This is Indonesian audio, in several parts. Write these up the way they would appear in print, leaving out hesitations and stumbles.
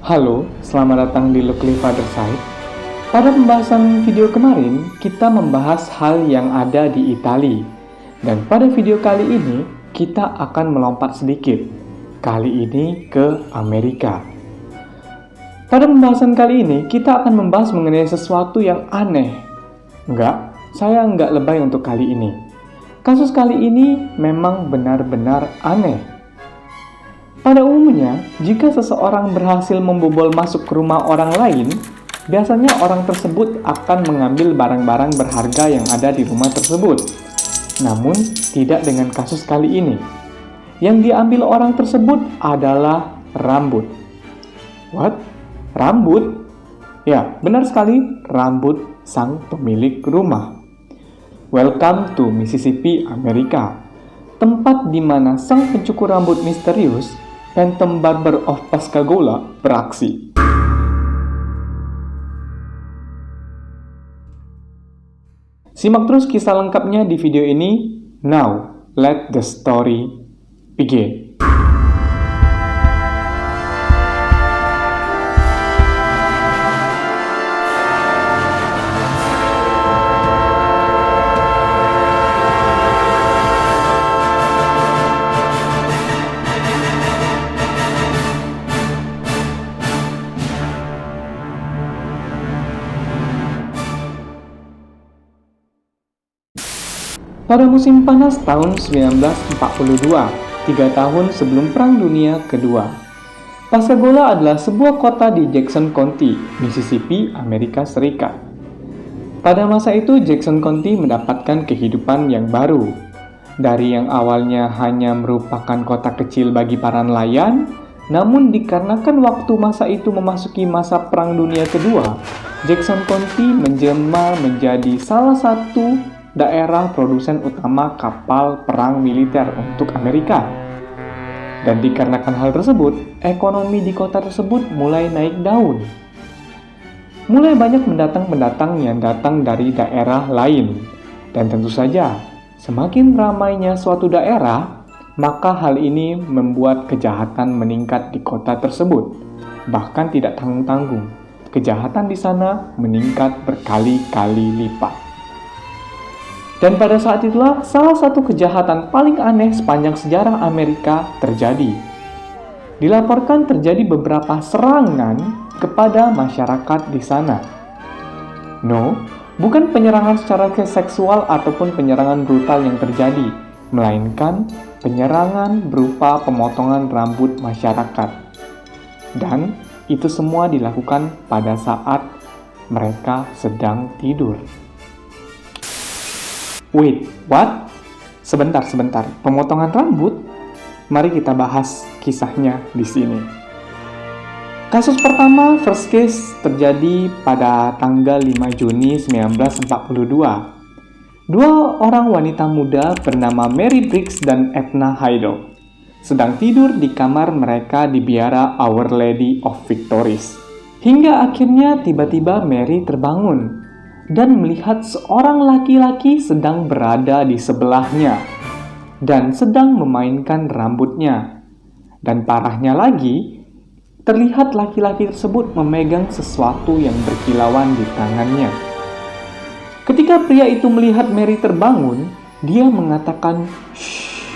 Halo, selamat datang di Luckily Father Side. Pada pembahasan video kemarin, kita membahas hal yang ada di Italia. Dan pada video kali ini, kita akan melompat sedikit. Kali ini ke Amerika. Pada pembahasan kali ini, kita akan membahas mengenai sesuatu yang aneh. Saya enggak lebay untuk kali ini. Kasus kali ini memang benar-benar aneh. Pada umumnya, jika seseorang berhasil membobol masuk ke rumah orang lain, biasanya orang tersebut akan mengambil barang-barang berharga yang ada di rumah tersebut. Namun, tidak dengan kasus kali ini. Yang diambil orang tersebut adalah rambut. What? Rambut? Ya, benar sekali, rambut sang pemilik rumah. Welcome to Mississippi, Amerika. Tempat di mana sang pencukur rambut misterius Phantom Barber of Pascagoula beraksi. Simak terus kisah lengkapnya di video ini. Now, let the story begin. Pada musim panas tahun 1942, 3 tahun sebelum Perang Dunia Kedua, Pascagoula adalah sebuah kota di Jackson County, Mississippi, Amerika Serikat. Pada masa itu, Jackson County mendapatkan kehidupan yang baru. Dari yang awalnya hanya merupakan kota kecil bagi para nelayan, namun dikarenakan waktu masa itu memasuki masa Perang Dunia Kedua, Jackson County menjelma menjadi salah satu daerah produsen utama kapal perang militer untuk Amerika. Dan dikarenakan hal tersebut, ekonomi di kota tersebut mulai naik daun. Mulai banyak pendatang-pendatang yang datang dari daerah lain. Dan tentu saja, semakin ramainya suatu daerah, maka hal ini membuat kejahatan meningkat di kota tersebut. Bahkan tidak tanggung-tanggung, kejahatan di sana meningkat berkali-kali lipat. Dan pada saat itulah salah satu kejahatan paling aneh sepanjang sejarah Amerika terjadi. Dilaporkan terjadi beberapa serangan kepada masyarakat di sana. No, bukan penyerangan secara seksual ataupun penyerangan brutal yang terjadi, melainkan penyerangan berupa pemotongan rambut masyarakat. Dan itu semua dilakukan pada saat mereka sedang tidur. Wait, what? Sebentar. Pemotongan rambut? Mari kita bahas kisahnya di sini. Kasus pertama, first case, terjadi pada tanggal 5 Juni 1942. Dua orang wanita muda bernama Mary Briggs dan Edna Haidel sedang tidur di kamar mereka di biara Our Lady of Victories. Hingga akhirnya tiba-tiba Mary terbangun dan melihat seorang laki-laki sedang berada di sebelahnya dan sedang memainkan rambutnya. Dan parahnya lagi, terlihat laki-laki tersebut memegang sesuatu yang berkilauan di tangannya. Ketika pria itu melihat Mary terbangun, dia mengatakan, "Shh,"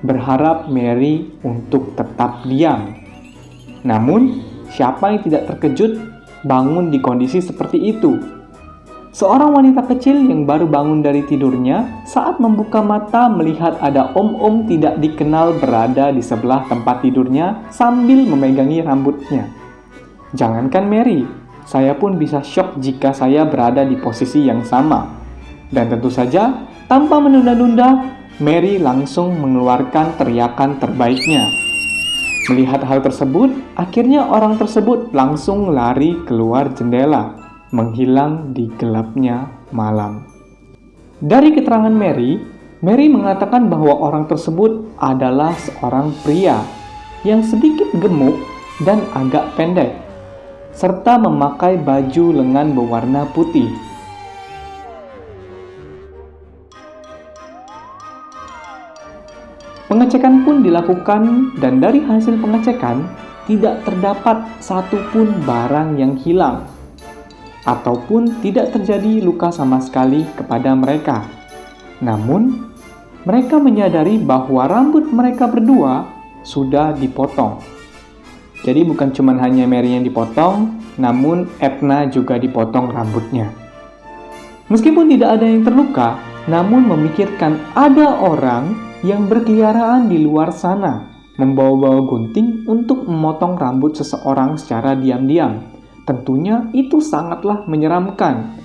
berharap Mary untuk tetap diam. Namun, siapa yang tidak terkejut bangun di kondisi seperti itu? Seorang wanita kecil yang baru bangun dari tidurnya saat membuka mata melihat ada om-om tidak dikenal berada di sebelah tempat tidurnya sambil memegangi rambutnya. Jangankan Mary, saya pun bisa syok jika saya berada di posisi yang sama. Dan tentu saja, tanpa menunda-nunda, Mary langsung mengeluarkan teriakan terbaiknya. Melihat hal tersebut, akhirnya orang tersebut langsung lari keluar jendela, menghilang di gelapnya malam. Dari keterangan Mary mengatakan bahwa orang tersebut adalah seorang pria yang sedikit gemuk dan agak pendek, serta memakai baju lengan berwarna putih. Pengecekan pun dilakukan dan dari hasil pengecekan, tidak terdapat satupun barang yang hilang, ataupun tidak terjadi luka sama sekali kepada mereka. Namun, mereka menyadari bahwa rambut mereka berdua sudah dipotong. Jadi bukan cuma hanya Mary yang dipotong, namun Edna juga dipotong rambutnya. Meskipun tidak ada yang terluka, namun memikirkan ada orang yang berkeliaran di luar sana, membawa-bawa gunting untuk memotong rambut seseorang secara diam-diam. Tentunya itu sangatlah menyeramkan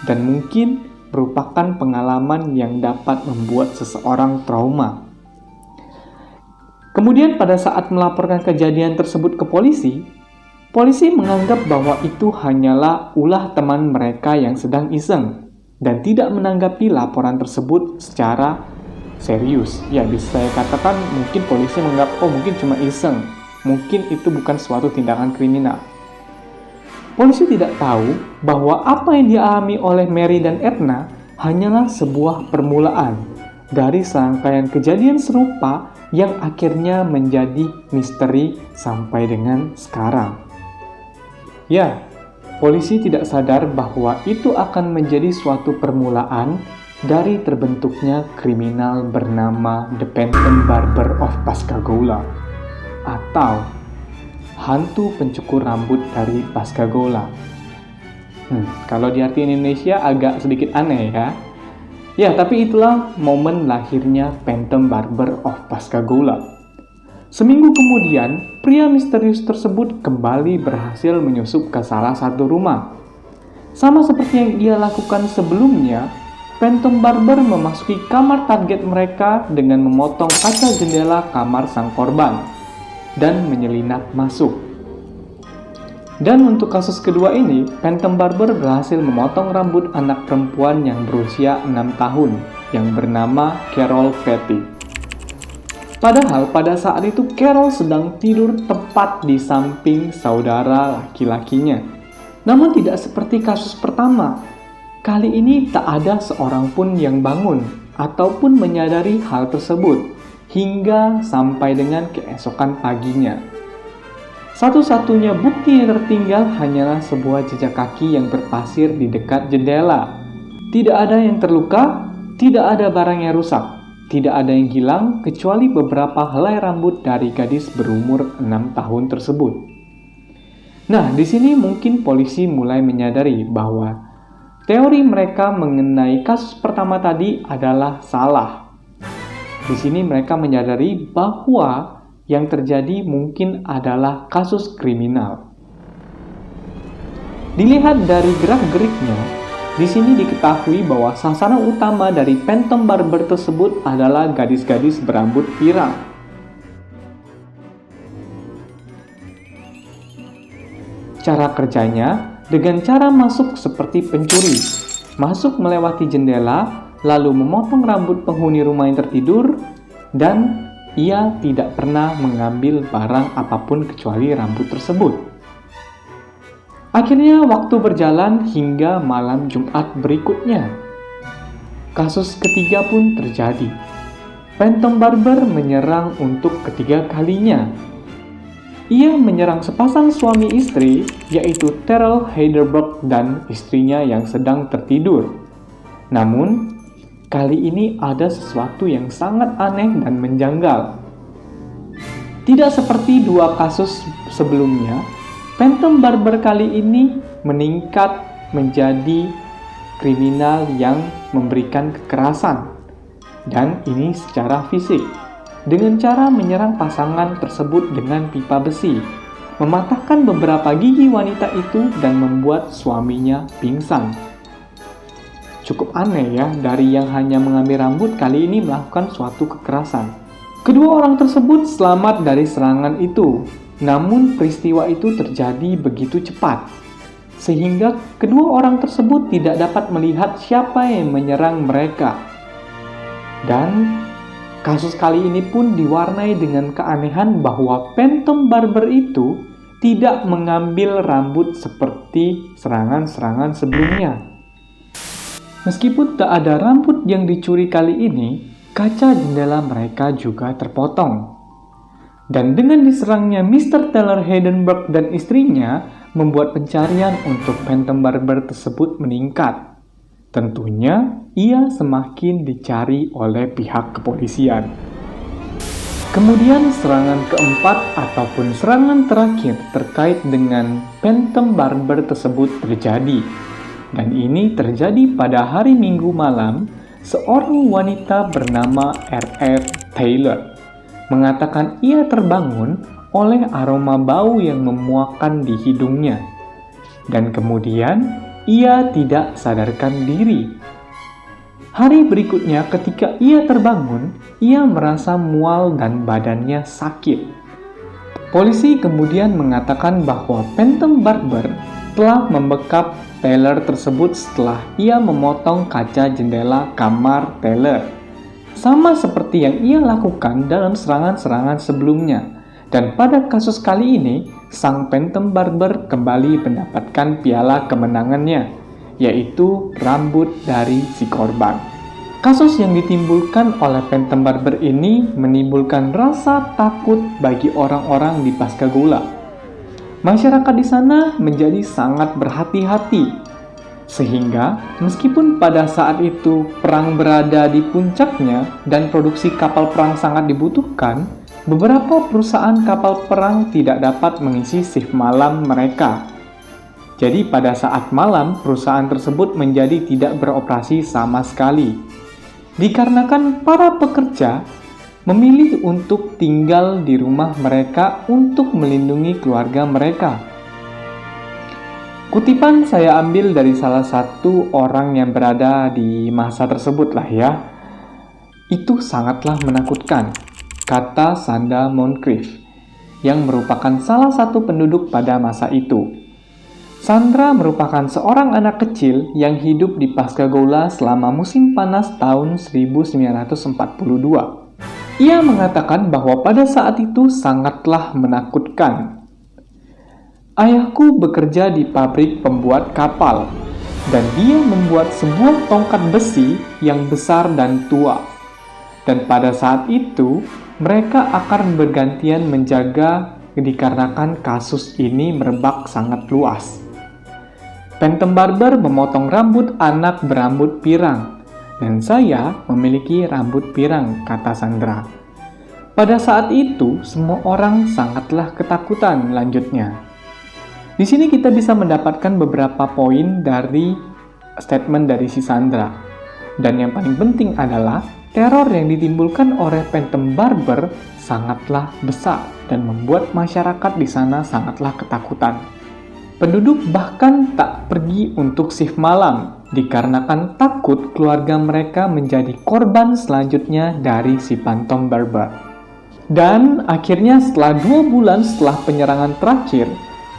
dan mungkin merupakan pengalaman yang dapat membuat seseorang trauma. Kemudian pada saat melaporkan kejadian tersebut ke polisi, polisi menganggap bahwa itu hanyalah ulah teman mereka yang sedang iseng dan tidak menanggapi laporan tersebut secara serius. Ya, bisa saya katakan mungkin polisi menganggap, mungkin cuma iseng, mungkin itu bukan suatu tindakan kriminal. Polisi tidak tahu bahwa apa yang dialami oleh Mary dan Edna hanyalah sebuah permulaan dari serangkaian kejadian serupa yang akhirnya menjadi misteri sampai dengan sekarang. Ya, polisi tidak sadar bahwa itu akan menjadi suatu permulaan dari terbentuknya kriminal bernama The Phantom Barber of Pascagoula atau hantu pencukur rambut dari Pascagoula. Kalau di arti Indonesia agak sedikit aneh ya. Ya, tapi itulah momen lahirnya Phantom Barber of Pascagoula. Seminggu kemudian, pria misterius tersebut kembali berhasil menyusup ke salah satu rumah. Sama seperti yang ia lakukan sebelumnya, Phantom Barber memasuki kamar target mereka dengan memotong kaca jendela kamar sang korban dan menyelinap masuk. Dan untuk kasus kedua ini, Phantom Barber berhasil memotong rambut anak perempuan yang berusia 6 tahun yang bernama Carol Petty. Padahal pada saat itu Carol sedang tidur tepat di samping saudara laki-lakinya. Namun tidak seperti kasus pertama. Kali ini tak ada seorang pun yang bangun ataupun menyadari hal tersebut hingga sampai dengan keesokan paginya. Satu-satunya bukti yang tertinggal hanyalah sebuah jejak kaki yang berpasir di dekat jendela. Tidak ada yang terluka, tidak ada barang yang rusak, tidak ada yang hilang kecuali beberapa helai rambut dari gadis berumur 6 tahun tersebut. Nah, di sini mungkin polisi mulai menyadari bahwa teori mereka mengenai kasus pertama tadi adalah salah. Di sini mereka menyadari bahwa yang terjadi mungkin adalah kasus kriminal. Dilihat dari gerak-geriknya, di sini diketahui bahwa sasaran utama dari Phantom Barber tersebut adalah gadis-gadis berambut pirang. Cara kerjanya dengan cara masuk seperti pencuri, masuk melewati jendela, lalu memotong rambut penghuni rumah yang tertidur, dan ia tidak pernah mengambil barang apapun kecuali rambut tersebut. Akhirnya waktu berjalan hingga malam Jumat berikutnya. Kasus ketiga pun terjadi. Phantom Barber menyerang untuk ketiga kalinya. Ia menyerang sepasang suami istri, yaitu Terrell Heidelberg dan istrinya yang sedang tertidur. Namun, kali ini ada sesuatu yang sangat aneh dan menjanggal. Tidak seperti dua kasus sebelumnya, Phantom Barber kali ini meningkat menjadi kriminal yang memberikan kekerasan. Dan ini secara fisik, dengan cara menyerang pasangan tersebut dengan pipa besi, mematahkan beberapa gigi wanita itu dan membuat suaminya pingsan. Cukup aneh ya, dari yang hanya mengambil rambut kali ini melakukan suatu kekerasan. Kedua orang tersebut selamat dari serangan itu, namun peristiwa itu terjadi begitu cepat, sehingga kedua orang tersebut tidak dapat melihat siapa yang menyerang mereka. Dan kasus kali ini pun diwarnai dengan keanehan bahwa Phantom Barber itu tidak mengambil rambut seperti serangan-serangan sebelumnya. Meskipun tak ada rambut yang dicuri kali ini, kaca jendela mereka juga terpotong. Dan dengan diserangnya Mr. Taylor Heidenberg dan istrinya, membuat pencarian untuk Phantom Barber tersebut meningkat. Tentunya, ia semakin dicari oleh pihak kepolisian. Kemudian serangan keempat ataupun serangan terakhir terkait dengan Phantom Barber tersebut terjadi. Dan ini terjadi pada hari Minggu malam, seorang wanita bernama R.R. Taylor mengatakan ia terbangun oleh aroma bau yang memuakkan di hidungnya. Dan kemudian ia tidak sadarkan diri. Hari berikutnya ketika ia terbangun, ia merasa mual dan badannya sakit. Polisi kemudian mengatakan bahwa Phantom Barber telah membekap Taylor tersebut setelah ia memotong kaca jendela kamar Taylor. Sama seperti yang ia lakukan dalam serangan-serangan sebelumnya. Dan pada kasus kali ini, sang Phantom Barber kembali mendapatkan piala kemenangannya, yaitu rambut dari si korban. Kasus yang ditimbulkan oleh Phantom Barber ini menimbulkan rasa takut bagi orang-orang di Pascagoula. Masyarakat di sana menjadi sangat berhati-hati, sehingga meskipun pada saat itu perang berada di puncaknya dan produksi kapal perang sangat dibutuhkan, beberapa perusahaan kapal perang tidak dapat mengisi shift malam mereka. Jadi pada saat malam, perusahaan tersebut menjadi tidak beroperasi sama sekali. Dikarenakan para pekerja memilih untuk tinggal di rumah mereka untuk melindungi keluarga mereka. Kutipan saya ambil dari salah satu orang yang berada di masa tersebut lah ya. Itu sangatlah menakutkan, kata Sandra Moncrief, yang merupakan salah satu penduduk pada masa itu. Sandra merupakan seorang anak kecil yang hidup di Pascagoula selama musim panas tahun 1942. Ia mengatakan bahwa pada saat itu sangatlah menakutkan. Ayahku bekerja di pabrik pembuat kapal, dan dia membuat sebuah tongkat besi yang besar dan tua. Dan pada saat itu, mereka akan bergantian menjaga dikarenakan kasus ini merebak sangat luas. Phantom Barber memotong rambut anak berambut pirang, dan saya memiliki rambut pirang, kata Sandra. Pada saat itu, semua orang sangatlah ketakutan, lanjutnya. Di sini kita bisa mendapatkan beberapa poin dari statement dari si Sandra. Dan yang paling penting adalah teror yang ditimbulkan oleh Phantom Barber sangatlah besar dan membuat masyarakat di sana sangatlah ketakutan. Penduduk bahkan tak pergi untuk shift malam dikarenakan takut keluarga mereka menjadi korban selanjutnya dari si Phantom Barber. Dan akhirnya setelah 2 bulan setelah penyerangan terakhir,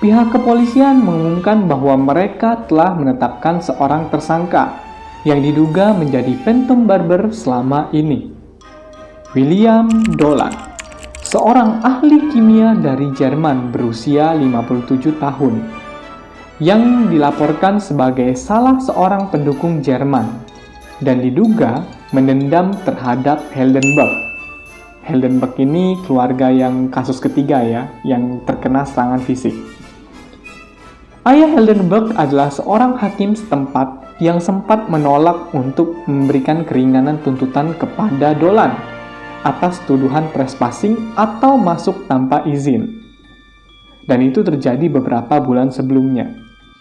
pihak kepolisian mengumumkan bahwa mereka telah menetapkan seorang tersangka yang diduga menjadi Phantom Barber selama ini. William Dolan, seorang ahli kimia dari Jerman berusia 57 tahun, yang dilaporkan sebagai salah seorang pendukung Jerman dan diduga mendendam terhadap Heidenberg. Heidenberg ini keluarga yang kasus ketiga ya, yang terkena serangan fisik. Ayah Heidenberg adalah seorang hakim setempat yang sempat menolak untuk memberikan keringanan tuntutan kepada Dolan atas tuduhan trespassing atau masuk tanpa izin. Dan itu terjadi beberapa bulan sebelumnya.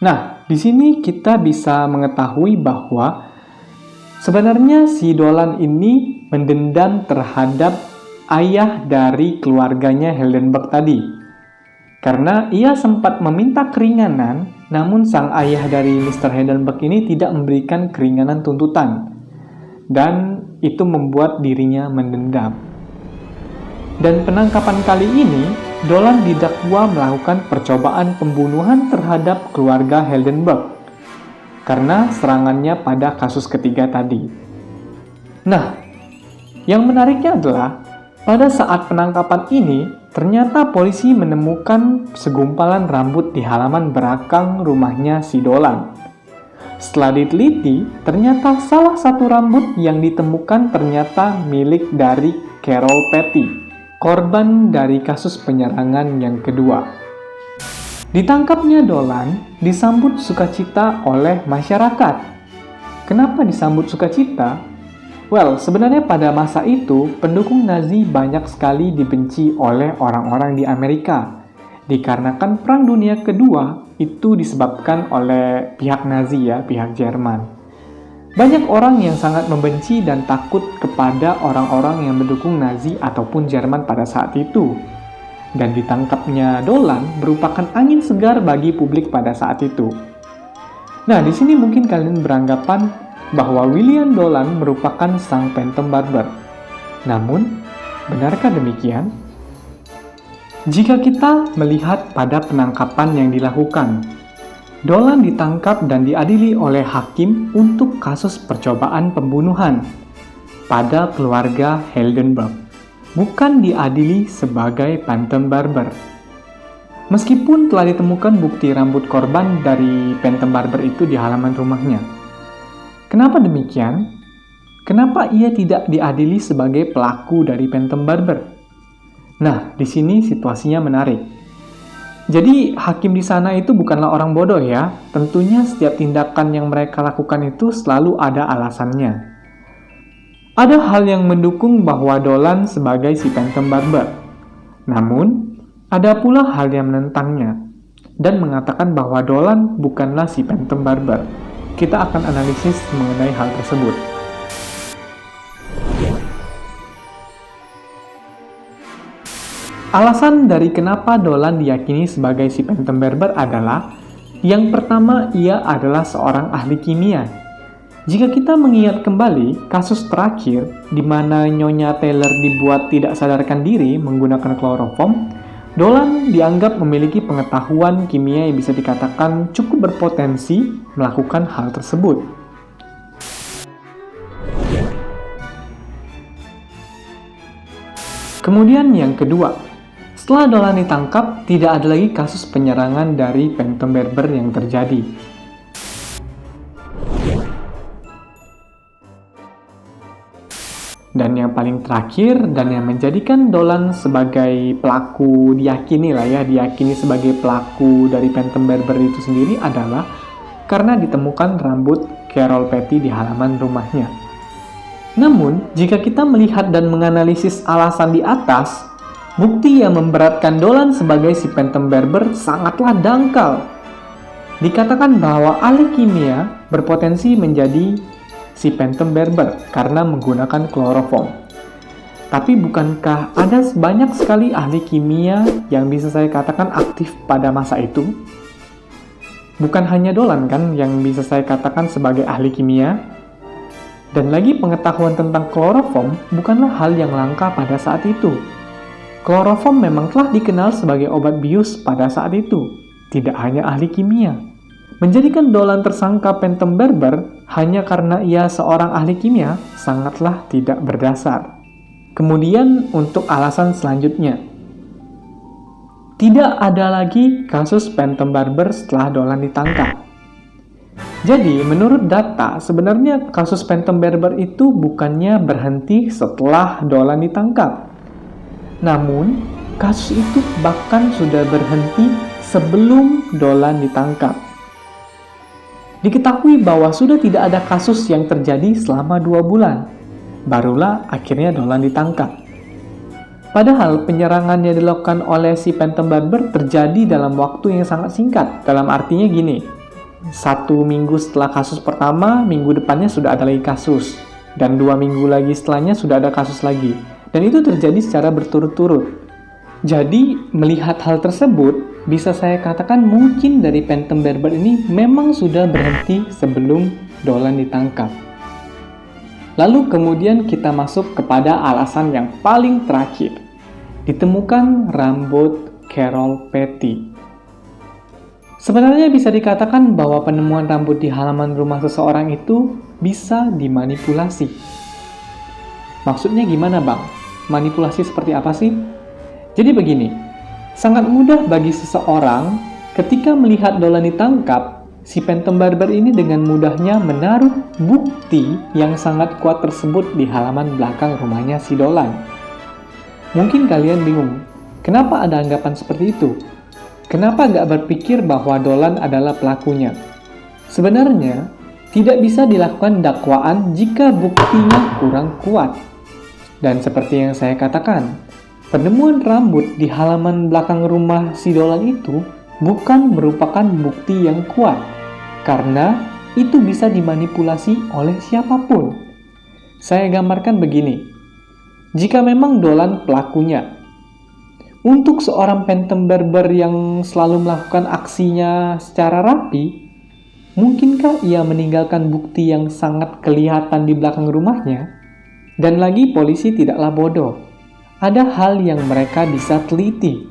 Nah, di sini kita bisa mengetahui bahwa sebenarnya si Dolan ini mendendam terhadap ayah dari keluarganya Heidenberg tadi. Karena ia sempat meminta keringanan, namun sang ayah dari Mr. Heidenberg ini tidak memberikan keringanan tuntutan. Dan itu membuat dirinya mendendam. Dan penangkapan kali ini, Dolan didakwa melakukan percobaan pembunuhan terhadap keluarga Heidenberg karena serangannya pada kasus ketiga tadi. Nah, yang menariknya adalah pada saat penangkapan ini, ternyata polisi menemukan segumpalan rambut di halaman belakang rumahnya si Dolan. Setelah diteliti, ternyata salah satu rambut yang ditemukan ternyata milik dari Carol Petty, korban dari kasus penyerangan yang kedua. Ditangkapnya Dolan disambut sukacita oleh masyarakat. Kenapa disambut sukacita? Well, sebenarnya pada masa itu, pendukung Nazi banyak sekali dibenci oleh orang-orang di Amerika. Dikarenakan Perang Dunia Kedua itu disebabkan oleh pihak Nazi ya, pihak Jerman. Banyak orang yang sangat membenci dan takut kepada orang-orang yang mendukung Nazi ataupun Jerman pada saat itu. Dan ditangkapnya Dolan merupakan angin segar bagi publik pada saat itu. Nah, di sini mungkin kalian beranggapan bahwa William Dolan merupakan sang Phantom Barber. Namun, benarkah demikian? Jika kita melihat pada penangkapan yang dilakukan, Dolan ditangkap dan diadili oleh hakim untuk kasus percobaan pembunuhan pada keluarga Heldenberg, bukan diadili sebagai Phantom Barber. Meskipun telah ditemukan bukti rambut korban dari Phantom Barber itu di halaman rumahnya. Kenapa demikian? Kenapa ia tidak diadili sebagai pelaku dari Phantom Barber? Nah, di sini situasinya menarik. Jadi, hakim di sana itu bukanlah orang bodoh ya. Tentunya setiap tindakan yang mereka lakukan itu selalu ada alasannya. Ada hal yang mendukung bahwa Dolan sebagai si Phantom Barber. Namun, ada pula hal yang menentangnya dan mengatakan bahwa Dolan bukanlah si Phantom Barber. Kita akan analisis mengenai hal tersebut. Alasan dari kenapa Dolan diyakini sebagai si Phantom Barber adalah yang pertama, ia adalah seorang ahli kimia. Jika kita mengingat kembali kasus terakhir di mana Nyonya Taylor dibuat tidak sadarkan diri menggunakan kloroform, Dolan dianggap memiliki pengetahuan kimia yang bisa dikatakan cukup berpotensi melakukan hal tersebut. Kemudian yang kedua, setelah Dolan ditangkap, tidak ada lagi kasus penyerangan dari Phantom Barber yang terjadi. Dan yang paling terakhir, dan yang menjadikan Dolan sebagai pelaku diyakini sebagai pelaku dari Phantom Barber itu sendiri adalah karena ditemukan rambut Carol Petty di halaman rumahnya. Namun, jika kita melihat dan menganalisis alasan di atas, bukti yang memberatkan Dolan sebagai si Phantom Barber sangatlah dangkal. Dikatakan bahwa ahli kimia berpotensi menjadi si Phantom Barber karena menggunakan kloroform. Tapi bukankah ada banyak sekali ahli kimia yang bisa saya katakan aktif pada masa itu? Bukan hanya Dolan kan yang bisa saya katakan sebagai ahli kimia? Dan lagi pengetahuan tentang kloroform bukanlah hal yang langka pada saat itu. Kloroform memang telah dikenal sebagai obat bius pada saat itu, tidak hanya ahli kimia. Menjadikan Dolan tersangka Phantom Barber hanya karena ia seorang ahli kimia sangatlah tidak berdasar. Kemudian untuk alasan selanjutnya, tidak ada lagi kasus Phantom Barber setelah Dolan ditangkap. Jadi menurut data sebenarnya kasus Phantom Barber itu bukannya berhenti setelah Dolan ditangkap. Namun kasus itu bahkan sudah berhenti sebelum Dolan ditangkap. Diketahui bahwa sudah tidak ada kasus yang terjadi selama 2 bulan. Barulah akhirnya Dolan ditangkap. Padahal penyerangan yang dilakukan oleh si Phantom Barber terjadi dalam waktu yang sangat singkat. Dalam artinya gini, 1 minggu setelah kasus pertama, minggu depannya sudah ada lagi kasus. Dan 2 minggu lagi setelahnya sudah ada kasus lagi. Dan itu terjadi secara berturut-turut. Jadi, melihat hal tersebut, bisa saya katakan mungkin dari Phantom Barber ini memang sudah berhenti sebelum Dolan ditangkap. Lalu kemudian kita masuk kepada alasan yang paling terakhir. Ditemukan rambut Carol Petty. Sebenarnya bisa dikatakan bahwa penemuan rambut di halaman rumah seseorang itu bisa dimanipulasi. Maksudnya gimana, Bang? Manipulasi seperti apa sih? Jadi begini, sangat mudah bagi seseorang ketika melihat Dolan ditangkap, si Phantom Barber ini dengan mudahnya menaruh bukti yang sangat kuat tersebut di halaman belakang rumahnya si Dolan. Mungkin kalian bingung, kenapa ada anggapan seperti itu? Kenapa nggak berpikir bahwa Dolan adalah pelakunya? Sebenarnya, tidak bisa dilakukan dakwaan jika buktinya kurang kuat. Dan seperti yang saya katakan, penemuan rambut di halaman belakang rumah si Dolan itu bukan merupakan bukti yang kuat, karena itu bisa dimanipulasi oleh siapapun. Saya gambarkan begini, jika memang Dolan pelakunya, untuk seorang phantom barber yang selalu melakukan aksinya secara rapi, mungkinkah ia meninggalkan bukti yang sangat kelihatan di belakang rumahnya? Dan lagi polisi tidaklah bodoh. Ada hal yang mereka bisa teliti.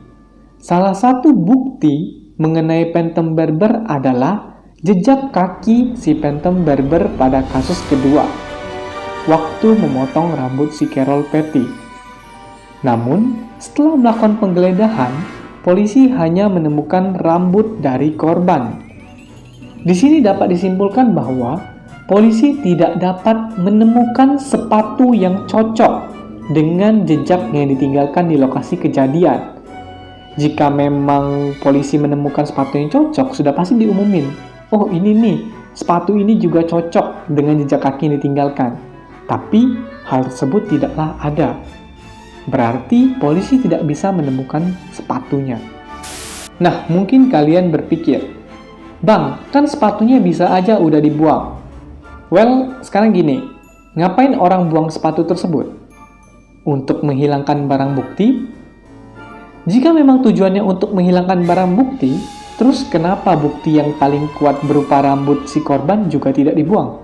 Salah satu bukti mengenai phantom barber adalah jejak kaki si phantom barber pada kasus kedua, waktu memotong rambut si Carol Petty. Namun, setelah melakukan penggeledahan, polisi hanya menemukan rambut dari korban. Di sini dapat disimpulkan bahwa polisi tidak dapat menemukan sepatu yang cocok dengan jejak yang ditinggalkan di lokasi kejadian. Jika memang polisi menemukan sepatu yang cocok, sudah pasti diumumin. Oh, ini nih, sepatu ini juga cocok dengan jejak kaki yang ditinggalkan. Tapi, hal tersebut tidaklah ada. Berarti polisi tidak bisa menemukan sepatunya. Nah, mungkin kalian berpikir, Bang, kan sepatunya bisa aja udah dibuang. Well, sekarang gini, ngapain orang buang sepatu tersebut? Untuk menghilangkan barang bukti? Jika memang tujuannya untuk menghilangkan barang bukti, terus kenapa bukti yang paling kuat berupa rambut si korban juga tidak dibuang?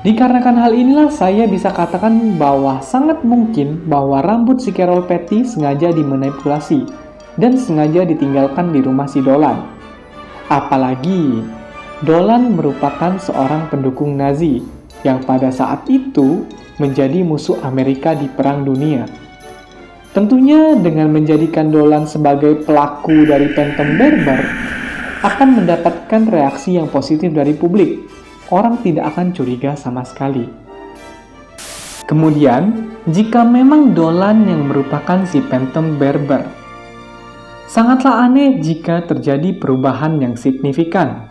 Dikarenakan hal inilah saya bisa katakan bahwa sangat mungkin bahwa rambut si Carol Petty sengaja dimanipulasi dan sengaja ditinggalkan di rumah si Dolan. Apalagi, Dolan merupakan seorang pendukung Nazi yang pada saat itu menjadi musuh Amerika di Perang Dunia. Tentunya dengan menjadikan Dolan sebagai pelaku dari phantom barber akan mendapatkan reaksi yang positif dari publik. Orang tidak akan curiga sama sekali. Kemudian, jika memang Dolan yang merupakan si phantom barber, sangatlah aneh jika terjadi perubahan yang signifikan.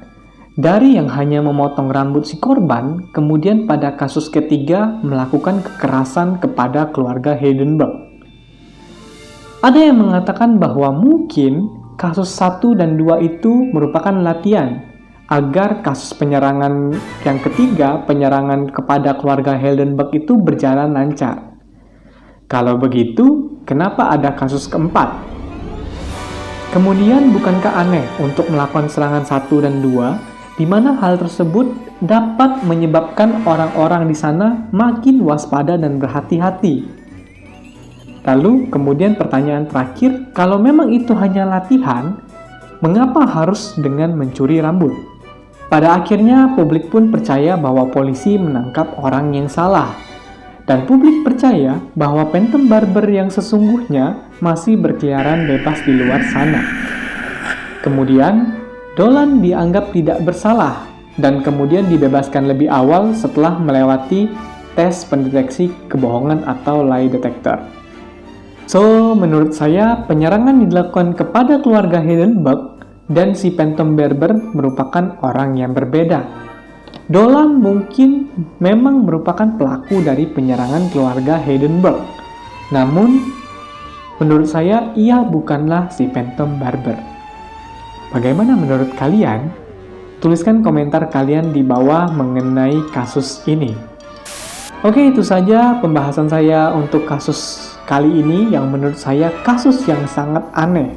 Dari yang hanya memotong rambut si korban, kemudian pada kasus ketiga melakukan kekerasan kepada keluarga Heidenberg. Ada yang mengatakan bahwa mungkin kasus 1 dan 2 itu merupakan latihan agar kasus penyerangan yang ketiga, penyerangan kepada keluarga Heidenberg itu berjalan lancar. Kalau begitu, kenapa ada kasus keempat? Kemudian bukankah aneh untuk melakukan serangan 1 dan 2, di mana hal tersebut dapat menyebabkan orang-orang di sana makin waspada dan berhati-hati? Lalu kemudian pertanyaan terakhir, kalau memang itu hanya latihan, mengapa harus dengan mencuri rambut? Pada akhirnya, publik pun percaya bahwa polisi menangkap orang yang salah. Dan publik percaya bahwa phantom barber yang sesungguhnya masih berkeliaran bebas di luar sana. Kemudian, Dolan dianggap tidak bersalah dan kemudian dibebaskan lebih awal setelah melewati tes pendeteksi kebohongan atau lie detector. So, menurut saya, penyerangan dilakukan kepada keluarga Heidenberg dan si phantom barber merupakan orang yang berbeda. Dolan mungkin memang merupakan pelaku dari penyerangan keluarga Heidenberg. Namun, menurut saya, ia bukanlah si phantom barber. Bagaimana menurut kalian? Tuliskan komentar kalian di bawah mengenai kasus ini. Oke, itu saja pembahasan saya untuk kasus kali ini yang menurut saya kasus yang sangat aneh.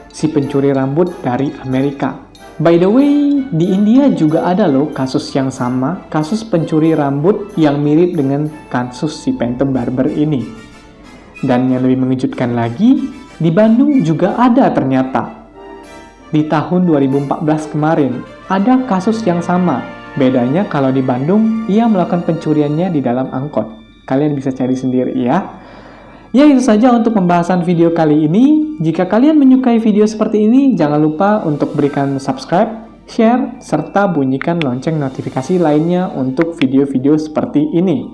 Si pencuri rambut dari Amerika. By the way, di India juga ada loh kasus yang sama, kasus pencuri rambut yang mirip dengan kasus si phantom barber ini. Dan yang lebih mengejutkan lagi, di Bandung juga ada ternyata. Di tahun 2014 kemarin, ada kasus yang sama. Bedanya kalau di Bandung, ia melakukan pencuriannya di dalam angkot. Kalian bisa cari sendiri ya. Ya, itu saja untuk pembahasan video kali ini. Jika kalian menyukai video seperti ini, jangan lupa untuk berikan subscribe, share, serta bunyikan lonceng notifikasi lainnya untuk video-video seperti ini.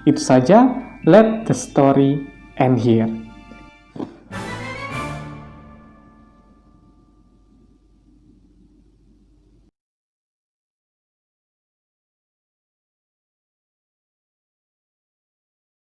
Itu saja, let the story end here.